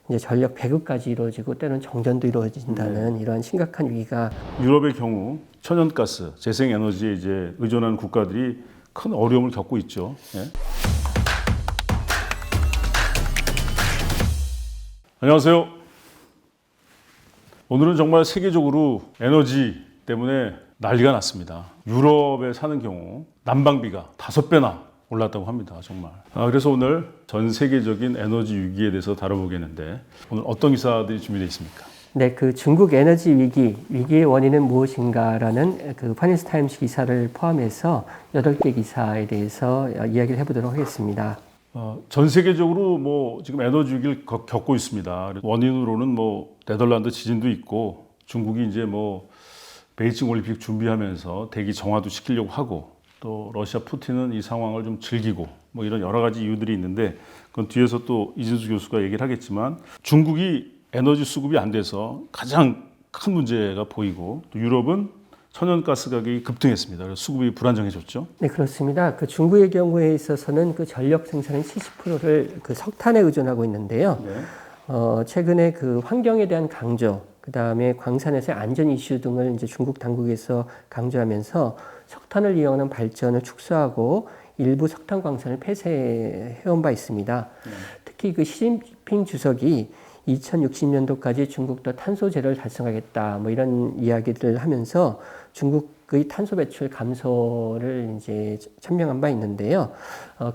이제 전력 배급까지 이루어지고 때로는 정전도 이루어진다는 이러한 심각한 위기가 유럽의 경우 천연가스, 재생에너지에 이제 의존하는 국가들이 큰 어려움을 겪고 있죠. 예. 안녕하세요. 오늘은 정말 세계적으로 에너지 때문에 난리가 났습니다. 유럽에 사는 경우 난방비가 5배나 올랐다고 합니다. 정말. 그래서 오늘 전 세계적인 에너지 위기에 대해서 다뤄보겠는데 오늘 어떤 기사들이 준비되어 있습니까? 네, 그 중국 에너지 위기의 원인은 무엇인가라는 그 파이낸스 타임스 기사를 포함해서 8개 기사에 대해서 이야기를 해보도록 하겠습니다. 전 세계적으로 뭐 지금 에너지 위기를 겪고 있습니다. 원인으로는 뭐 네덜란드 지진도 있고 중국이 이제 뭐 베이징 올림픽 준비하면서 대기 정화도 시키려고 하고 또 러시아 푸틴은 이 상황을 좀 즐기고 뭐 이런 여러 가지 이유들이 있는데 그건 뒤에서 또 이진수 교수가 얘기를 하겠지만 중국이 에너지 수급이 안 돼서 가장 큰 문제가 보이고 또 유럽은 천연가스 가격이 급등했습니다. 그래서 수급이 불안정해졌죠. 네, 그렇습니다. 그 중국의 경우에 있어서는 그 전력 생산의 70%를 그 석탄에 의존하고 있는데요. 네. 최근에 그 환경에 대한 강조, 그 다음에 광산에서의 안전 이슈 등을 이제 중국 당국에서 강조하면서 석탄을 이용하는 발전을 축소하고 일부 석탄 광산을 폐쇄해온 바 있습니다. 특히 그 시진핑 주석이 2060년도까지 중국도 탄소 제로를 달성하겠다, 뭐 이런 이야기들을 하면서 중국의 탄소 배출 감소를 이제 천명한 바 있는데요.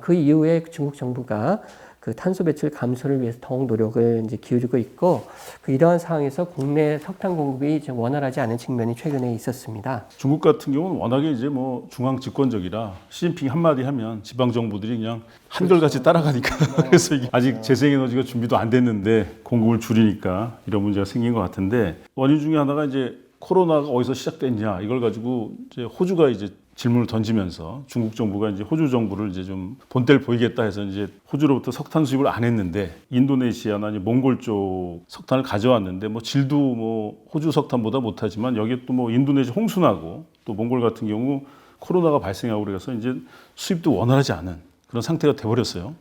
그 이후에 중국 정부가 그 탄소 배출 감소를 위해서 더욱 노력을 이제 기울이고 있고, 이러한 상황에서 국내 석탄 공급이 좀 원활하지 않은 측면이 최근에 있었습니다. 중국 같은 경우는 워낙에 이제 뭐 중앙 집권적이라 시진핑이 한마디 하면 지방 정부들이 그냥 한결같이 따라가니까 그래서 이게 아직 재생에너지가 준비도 안 됐는데 공급을 줄이니까 이런 문제가 생긴 것 같은데 원인 중에 하나가 이제 코로나가 어디서 시작됐냐 이걸 가지고 이제 호주가 이제 질문을 던지면서 중국 정부가 이제 호주 정부를 이제 좀 본때를 보이겠다 해서 이제 호주로부터 석탄 수입을 안 했는데 인도네시아나 이제 몽골 쪽 석탄을 가져왔는데 뭐 질도 뭐 호주 석탄보다 못하지만 여기에 또 뭐 인도네시아 홍수나고 또 몽골 같은 경우 코로나가 발생하고 그래서 이제 수입도 원활하지 않은 그런 상태가 돼버렸어요.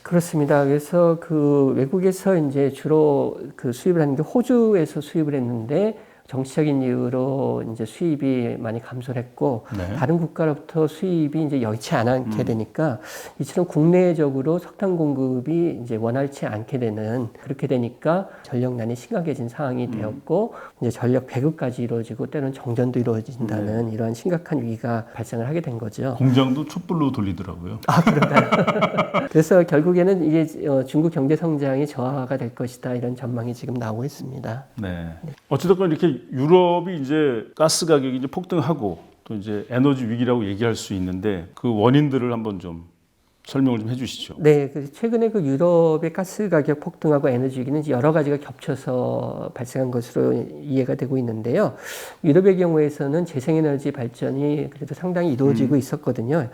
그렇습니다. 그래서 그 외국에서 이제 주로 그 수입을 하는 게 호주에서 수입을 했는데 정치적인 이유로 이제 수입이 많이 감소를 했고 네. 다른 국가로부터 수입이 이제 여의치 않게 되니까 이처럼 국내적으로 석탄 공급이 이제 원활치 않게 되는 그렇게 되니까 전력난이 심각해진 상황이 되었고 이제 전력 배급까지 이루어지고 때로는 정전도 이루어진다는 이러한 심각한 위기가 발생을 하게 된 거죠. 공장도 촛불로 돌리더라고요. 그래서 결국에는 이게 중국 경제 성장이 저하가 될 것이다 이런 전망이 지금 나오고 있습니다. 네. 어찌됐건 이렇게 유럽이 이제 가스 가격이 이제 폭등하고 또 이제 에너지 위기라고 얘기할 수 있는데 그 원인들을 한번 좀 설명을 좀 해주시죠. 네, 최근에 그 유럽의 가스 가격 폭등하고 에너지 위기는 여러 가지가 겹쳐서 발생한 것으로 이해가 되고 있는데요. 유럽의 경우에서는 재생에너지 발전이 그래도 상당히 이루어지고 있었거든요.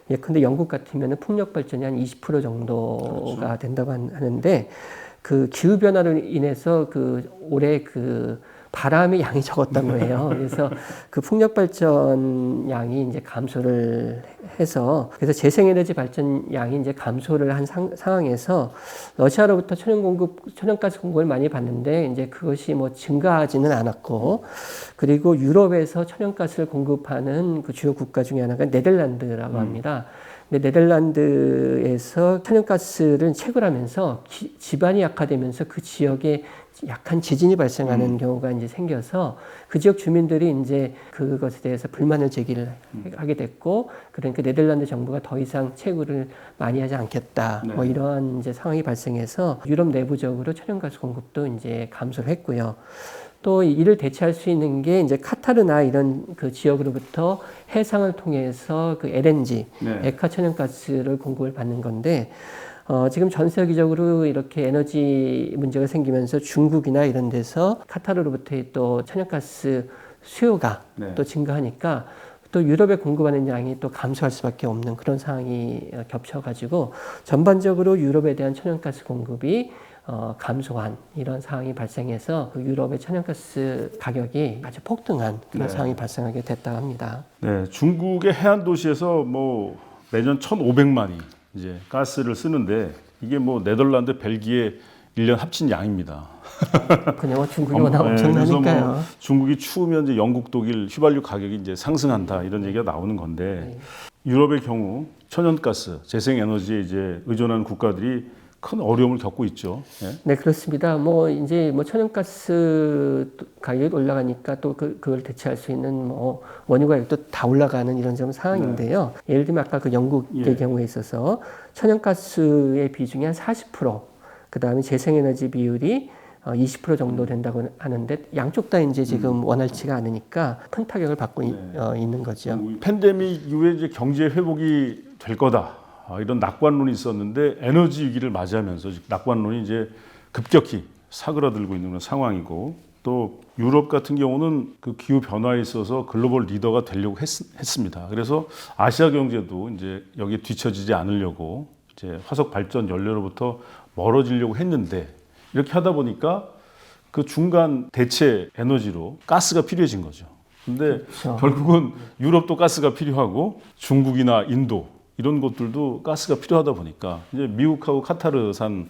예컨대 영국 같으면 풍력 발전이 한 20% 정도가 그렇죠. 된다고 하는데 그 기후 변화로 인해서 그 올해 그 바람의 양이 적었다고 해요. 그래서 그 풍력 발전 양이 이제 감소를 해서 그래서 재생에너지 발전 양이 이제 감소를 한 상황에서 러시아로부터 천연가스 공급을 많이 받는데 이제 그것이 뭐 증가하지는 않았고 그리고 유럽에서 천연가스를 공급하는 그 주요 국가 중에 하나가 네덜란드라고 합니다. 근데 네덜란드에서 천연가스를 채굴하면서 지반이 약화되면서 그 지역에 약한 지진이 발생하는 경우가 이제 생겨서 그 지역 주민들이 이제 그것에 대해서 불만을 제기를 하게 됐고 그러니까 네덜란드 정부가 더 이상 채굴을 많이 하지 않겠다. 뭐 이러한 이제 상황이 발생해서 유럽 내부적으로 천연가스 공급도 이제 감소를 했고요. 또 이를 대체할 수 있는 게 이제 카타르나 이런 그 지역으로부터 해상을 통해서 그 LNG, 액화 천연가스를 공급을 받는 건데 지금 전 세계적으로 이렇게 에너지 문제가 생기면서 중국이나 이런 데서 카타르로부터의 또 천연가스 수요가 또 증가하니까 또 유럽에 공급하는 양이 또 감소할 수밖에 없는 그런 상황이 겹쳐가지고 전반적으로 유럽에 대한 천연가스 공급이 감소한 이런 상황이 발생해서 그 유럽의 천연가스 가격이 아주 폭등한 그런 상황이 발생하게 됐다고 합니다. 네, 중국의 해안 도시에서 뭐 매년 1,500만이 이제 가스를 쓰는데 이게 뭐 네덜란드, 벨기에 1년 합친 양입니다. 그냥 중국이 워낙 엄청나니까요. 그래서 뭐 중국이 추우면 이제 영국, 독일 휘발유 가격이 이제 상승한다 이런 얘기가 나오는 건데 유럽의 경우 천연가스, 재생에너지에 이제 의존하는 국가들이 큰 어려움을 겪고 있죠. 예. 네, 그렇습니다. 뭐 이제 뭐 천연가스 가격이 올라가니까 또 그걸 대체할 수 있는 뭐 원유 가격도 다 올라가는 이런 좀 상황인데요. 예를 들면 아까 그 영국의 경우에 있어서 천연가스의 비중이 한 40%, 그다음에 재생에너지 비율이 20% 정도 된다고 하는데 양쪽 다 이제 지금 원활치가 않으니까 큰 타격을 받고 있는 거죠. 팬데믹 이후에 이제 경제 회복이 될 거다. 이런 낙관론이 있었는데 에너지 위기를 맞이하면서 낙관론이 이제 급격히 사그라들고 있는 그런 상황이고 또 유럽 같은 경우는 그 기후 변화에 있어서 글로벌 리더가 되려고 했습니다. 그래서 아시아 경제도 이제 여기에 뒤처지지 않으려고 이제 화석 발전 연료로부터 멀어지려고 했는데 이렇게 하다 보니까 그 중간 대체 에너지로 가스가 필요해진 거죠. 근데 그렇죠. 결국은 유럽도 가스가 필요하고 중국이나 인도 이런 곳들도 가스가 필요하다 보니까 이제 미국하고 카타르산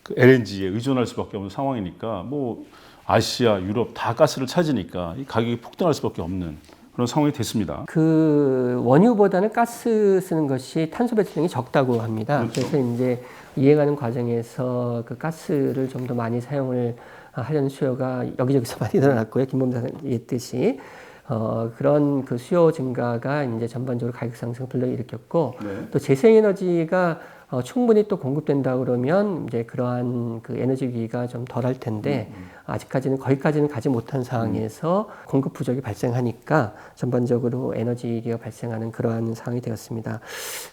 그 LNG에 의존할 수밖에 없는 상황이니까 뭐 아시아, 유럽 다 가스를 찾으니까 이 가격이 폭등할 수밖에 없는 그런 상황이 됐습니다. 그 원유보다는 가스 쓰는 것이 탄소 배출량이 적다고 합니다. 그렇죠. 그래서 이제 이행하는 과정에서 그 가스를 좀 더 많이 사용을 하려는 수요가 여기저기서 많이 일어났고요. 김범사님 얘기했듯이. 그런 그 수요 증가가 이제 전반적으로 가격 상승을 불러일으켰고 또 재생에너지가 충분히 또 공급된다 그러면 이제 그러한 그 에너지 위기가 좀 덜할 텐데 아직까지는 거기까지는 가지 못한 상황에서 공급 부족이 발생하니까 전반적으로 에너지 위기가 발생하는 그러한 상황이 되었습니다.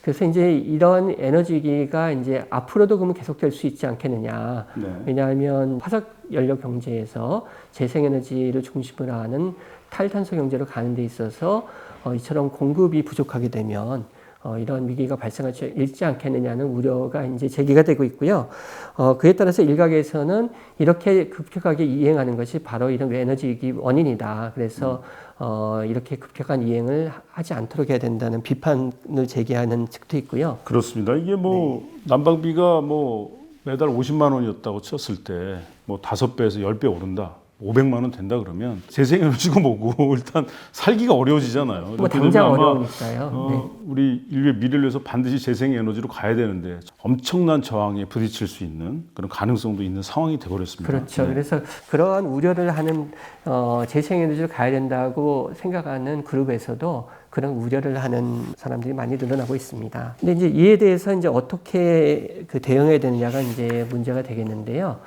그래서 이제 이런 에너지 위기가 이제 앞으로도 그러면 계속될 수 있지 않겠느냐. 왜냐하면 화석 연료 경제에서 재생에너지를 중심으로 하는 탈탄소 경제로 가는 데 있어서 이처럼 공급이 부족하게 되면 이런 위기가 발생할 수 있지 않겠느냐는 우려가 이제 제기가 되고 있고요. 그에 따라서 일각에서는 이렇게 급격하게 이행하는 것이 바로 이런 에너지 위기 원인이다. 그래서 이렇게 급격한 이행을 하지 않도록 해야 된다는 비판을 제기하는 측도 있고요. 그렇습니다. 이게 뭐 난방비가 뭐 매달 50만 원이었다고 쳤을 때 뭐 5배에서 10배 오른다. 500만 원 된다 그러면 재생에너지고 뭐고 일단 살기가 어려워지잖아요. 뭐 당장 어려우니까요. 우리 인류의 미래를 위해서 반드시 재생에너지로 가야 되는데 엄청난 저항에 부딪힐 수 있는 그런 가능성도 있는 상황이 되어버렸습니다. 그렇죠. 그래서 그러한 우려를 하는 재생에너지로 가야 된다고 생각하는 그룹에서도 그런 우려를 하는 사람들이 많이 늘어나고 있습니다. 근데 이제 이에 대해서 이제 어떻게 그 대응해야 되느냐가 이제 문제가 되겠는데요.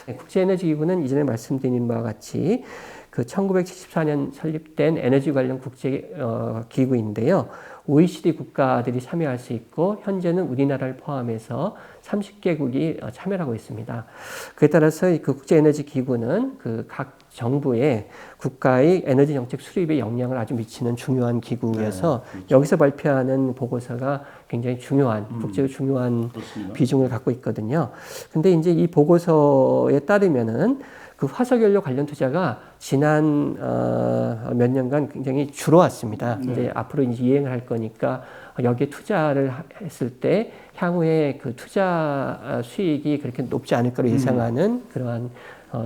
국제에너지기구는 이전에 말씀드린 바와 같이 그 1974년 설립된 에너지 관련 국제 기구인데요. OECD 국가들이 참여할 수 있고 현재는 우리나라를 포함해서 30개국이 참여하고 있습니다. 그에 따라서 그 국제에너지기구는 그 각 정부의 국가의 에너지 정책 수립에 영향을 아주 미치는 중요한 기구여서 그렇죠. 여기서 발표하는 보고서가 굉장히 중요한 국제적으로 중요한 그렇습니다. 비중을 갖고 있거든요. 근데 이제 이 보고서에 따르면은 그 화석연료 관련 투자가 지난 몇 년간 굉장히 줄어왔습니다. 이제 앞으로 이제 이행을 할 거니까 여기에 투자를 했을 때 향후에 그 투자 수익이 그렇게 높지 않을 거로 예상하는 그러한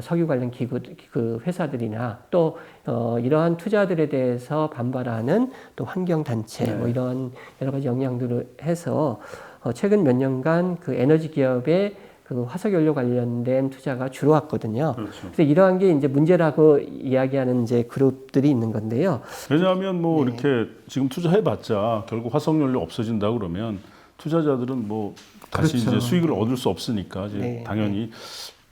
석유 관련 기구 그 회사들이나 또 이러한 투자들에 대해서 반발하는 또 환경 단체 뭐 이런 여러 가지 영향들을 해서 최근 몇 년간 그 에너지 기업의 그 화석연료 관련된 투자가 줄어왔거든요. 그렇죠. 그래서 이러한 게 이제 문제라고 이야기하는 이제 그룹들이 있는 건데요. 왜냐하면 뭐 이렇게 지금 투자해봤자 결국 화석연료 없어진다 그러면 투자자들은 뭐 다시 그렇죠. 이제 수익을 얻을 수 없으니까 이제 당연히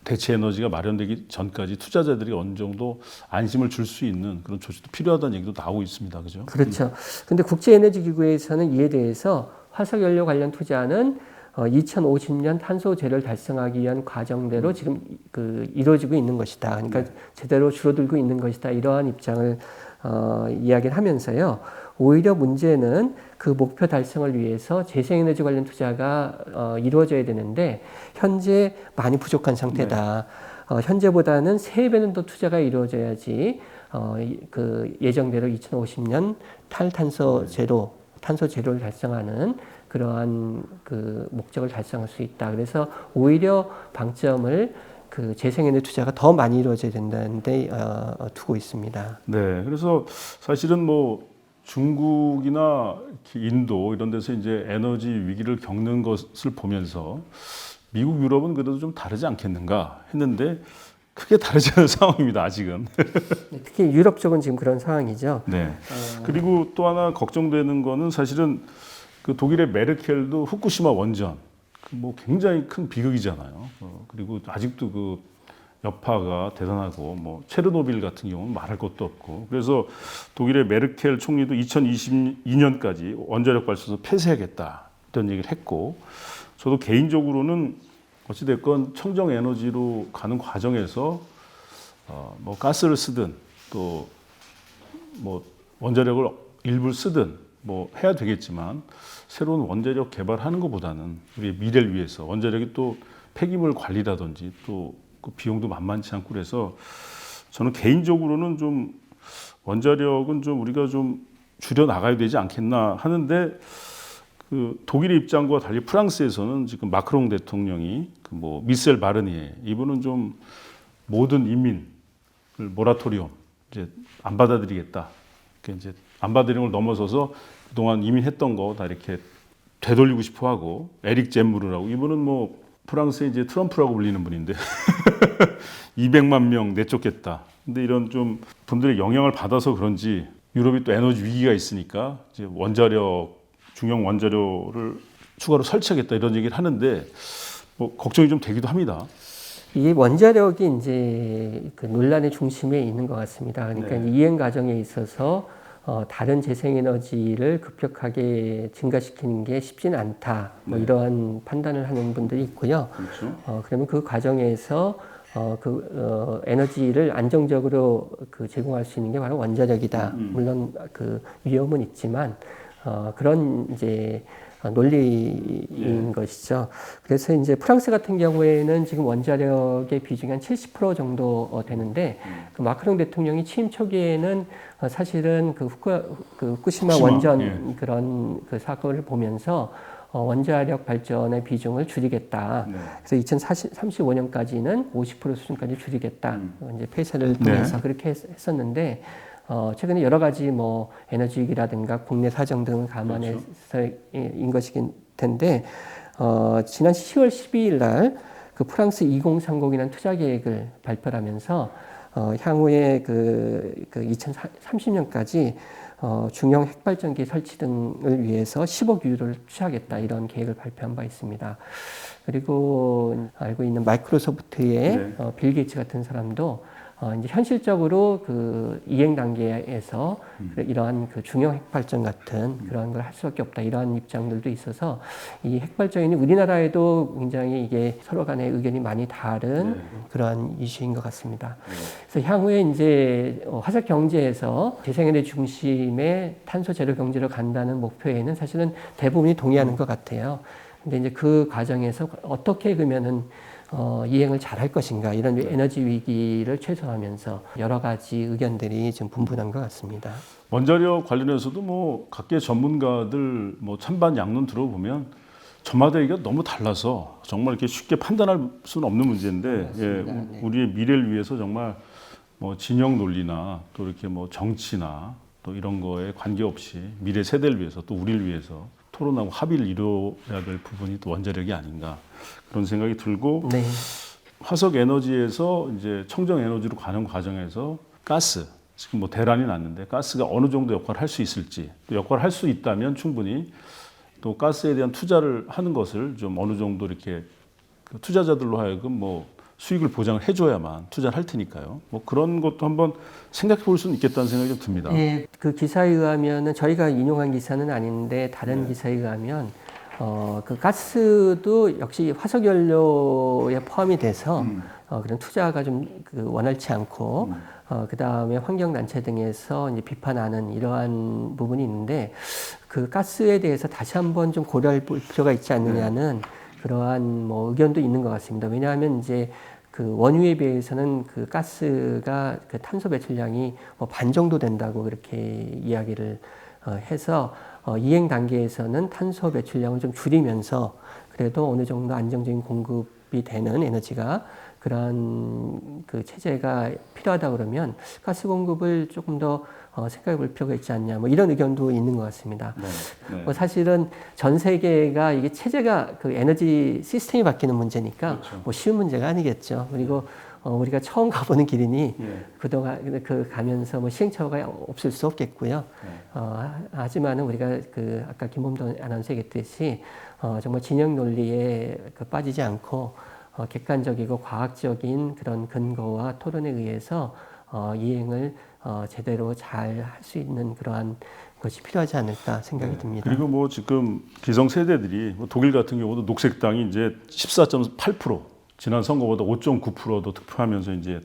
대체 에너지가 마련되기 전까지 투자자들이 어느 정도 안심을 줄 수 있는 그런 조치도 필요하다는 얘기도 나오고 있습니다. 그죠? 그렇죠. 근데 국제에너지기구에서는 이에 대해서 화석연료 관련 투자는 2050년 탄소 제로를 달성하기 위한 과정대로 지금 그 이루어지고 있는 것이다. 그러니까 제대로 줄어들고 있는 것이다. 이러한 입장을 이야기를 하면서요. 오히려 문제는 그 목표 달성을 위해서 재생에너지 관련 투자가 이루어져야 되는데 현재 많이 부족한 상태다. 현재보다는 3배는 더 투자가 이루어져야지 그 예정대로 2050년 탄소 제로를 달성하는 그러한 그 목적을 달성할 수 있다. 그래서 오히려 방점을 그 재생에너지 투자가 더 많이 이루어져야 된다는 데 두고 있습니다. 네, 그래서 사실은 뭐 중국이나 인도 이런 데서 이제 에너지 위기를 겪는 것을 보면서 미국, 유럽은 그래도 좀 다르지 않겠는가 했는데 크게 다르지 않은 상황입니다, 아직은. 네, 특히 유럽 쪽은 지금 그런 상황이죠. 네. 그리고 또 하나 걱정되는 거는 사실은 그 독일의 메르켈도 후쿠시마 원전 그뭐 굉장히 큰 비극이잖아요. 그리고 아직도 그 여파가 대단하고 뭐 체르노빌 같은 경우는 말할 것도 없고 그래서 독일의 메르켈 총리도 2022년까지 원자력 발전소 폐쇄하겠다 이런 얘기를 했고 저도 개인적으로는 어찌됐건 청정 에너지로 가는 과정에서 뭐 가스를 쓰든 또 뭐 원자력을 일부 쓰든 뭐 해야 되겠지만 새로운 원자력 개발하는 것보다는 우리의 미래를 위해서 원자력이 또 폐기물 관리라든지 또 그 비용도 만만치 않고 그래서 저는 개인적으로는 좀 원자력은 좀 우리가 좀 줄여 나가야 되지 않겠나 하는데 그 독일의 입장과 달리 프랑스에서는 지금 마크롱 대통령이 그 뭐 미셀 바르니에 이분은 좀 모든 이민을 모라토리엄 이제 안 받아들이겠다. 이제 안 받아들이는 걸 넘어서서 그동안 이민했던 거 다 이렇게 되돌리고 싶어 하고 에릭 젠무르라고 이분은 뭐 프랑스의 이제 트럼프라고 불리는 분인데 200만 명 내쫓겠다. 근데 이런 좀 분들의 영향을 받아서 그런지 유럽이 또 에너지 위기가 있으니까 이제 원자력 중형 원자료를 추가로 설치하겠다 이런 얘기를 하는데 뭐 걱정이 좀 되기도 합니다. 이 원자력이 이제 그 논란의 중심에 있는 것 같습니다. 그러니까 네. 이행 과정에 있어서 다른 재생에너지를 급격하게 증가시키는 게 쉽지는 않다. 뭐 네. 이러한 판단을 하는 분들이 있고요. 그렇죠. 그러면 그 과정에서 에너지를 안정적으로 그 제공할 수 있는 게 바로 원자력이다. 물론 그 위험은 있지만 그런 이제 논리인 것이죠. 그래서 이제 프랑스 같은 경우에는 지금 원자력의 비중이 한 70% 정도 되는데 그 마크롱 대통령이 취임 초기에는 사실은 그 후쿠시마 원전 예. 그런 그 사건을 보면서 원자력 발전의 비중을 줄이겠다. 네. 그래서 2035년까지는 50% 수준까지 줄이겠다. 이제 폐쇄를 통해서 네. 그렇게 했었는데 최근에 여러 가지 뭐 에너지 위기라든가 국내 사정 등을 감안해서인 것이긴 텐데 지난 10월 12일 날 그 프랑스 2030이라는 투자 계획을 발표하면서 향후에 그 2030년까지 중형 핵발전기 설치 등을 위해서 10억 유로를 투자하겠다 이런 계획을 발표한 바 있습니다. 그리고 알고 있는 마이크로소프트의 네. 빌 게이츠 같은 사람도 이제 현실적으로 그 이행 단계에서 이러한 그 중형 핵발전 같은 그런 걸 할 수밖에 없다 이러한 입장들도 있어서 이 핵발전이 우리나라에도 굉장히 이게 서로 간의 의견이 많이 다른 그러한 이슈인 것 같습니다. 그래서 향후에 이제 화석 경제에서 재생에너지 중심의 탄소 제로 경제로 간다는 목표에는 사실은 대부분이 동의하는 것 같아요. 근데 이제 그 과정에서 어떻게 그러면은 이행을 잘할 것인가 이런 에너지 위기를 최소화하면서 여러 가지 의견들이 좀 분분한 것 같습니다. 원자력 관련해서도 뭐 각계 전문가들 뭐 찬반 양론 들어보면 저마다 얘기가 너무 달라서 정말 이렇게 쉽게 판단할 수는 없는 문제인데 예, 우리의 미래를 위해서 정말 뭐 진영 논리나 또 이렇게 뭐 정치나 또 이런 거에 관계없이 미래 세대를 위해서 또 우리를 위해서 토론하고 합의를 이루어야 될 부분이 또 원자력이 아닌가 그런 생각이 들고 네. 화석 에너지에서 이제 청정 에너지로 가는 과정에서 가스 지금 뭐 대란이 났는데 가스가 어느 정도 역할을 할 수 있을지 또 역할을 할 수 있다면 충분히 또 가스에 대한 투자를 하는 것을 좀 어느 정도 이렇게 그 투자자들로 하여금 뭐 수익을 보장을 해줘야만 투자를 할 테니까요. 뭐 그런 것도 한번 생각해 볼 수는 있겠다는 생각이 좀 듭니다. 예, 그 기사에 의하면은 저희가 인용한 기사는 아닌데 다른 기사에 의하면 그 가스도 역시 화석 연료에 포함이 돼서 그런 투자가 좀 그 원활치 않고 그 다음에 환경 단체 등에서 이제 비판하는 이러한 부분이 있는데 그 가스에 대해서 다시 한번 좀 고려할 필요가 있지 않느냐는 그러한 뭐 의견도 있는 것 같습니다. 왜냐하면 이제 그 원유에 비해서는 그 가스가 그 탄소 배출량이 뭐 반 정도 된다고 그렇게 이야기를 해서 이행 단계에서는 탄소 배출량을 좀 줄이면서 그래도 어느 정도 안정적인 공급이 되는 에너지가 그러한 그 체제가 필요하다 그러면 가스 공급을 조금 더 생각해 볼 필요가 있지 않냐 뭐 이런 의견도 있는 것 같습니다. 네. 뭐 사실은 전 세계가 이게 체제가 그 에너지 시스템이 바뀌는 문제니까 그렇죠. 뭐 쉬운 문제가 아니겠죠. 그리고 우리가 처음 가보는 길이니 예. 그동안 가면서 뭐 시행착오가 없을 수 없겠고요. 하지만은 우리가 그 아까 김범도 아나운서 얘기했듯이 정말 진영 논리에 빠지지 않고 객관적이고 과학적인 그런 근거와 토론에 의해서 이행을 제대로 잘 할 수 있는 그러한 것이 필요하지 않을까 생각이 듭니다. 그리고 뭐 지금 기성 세대들이 뭐 독일 같은 경우도 녹색당이 이제 14.8% 지난 선거보다 5.9%도 득표하면서 이제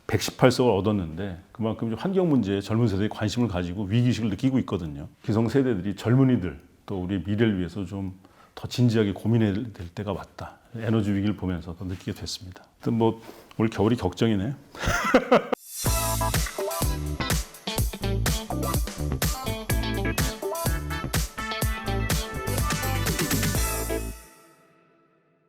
118석을 얻었는데 그만큼 이제 환경 문제에 젊은 세대에 관심을 가지고 위기의식을 느끼고 있거든요. 기성 세대들이 젊은이들 또 우리 미래를 위해서 좀 더 진지하게 고민해야 될 때가 왔다. 에너지 위기를 보면서 더 느끼게 됐습니다. 하여튼 뭐 올 겨울이 걱정이네요.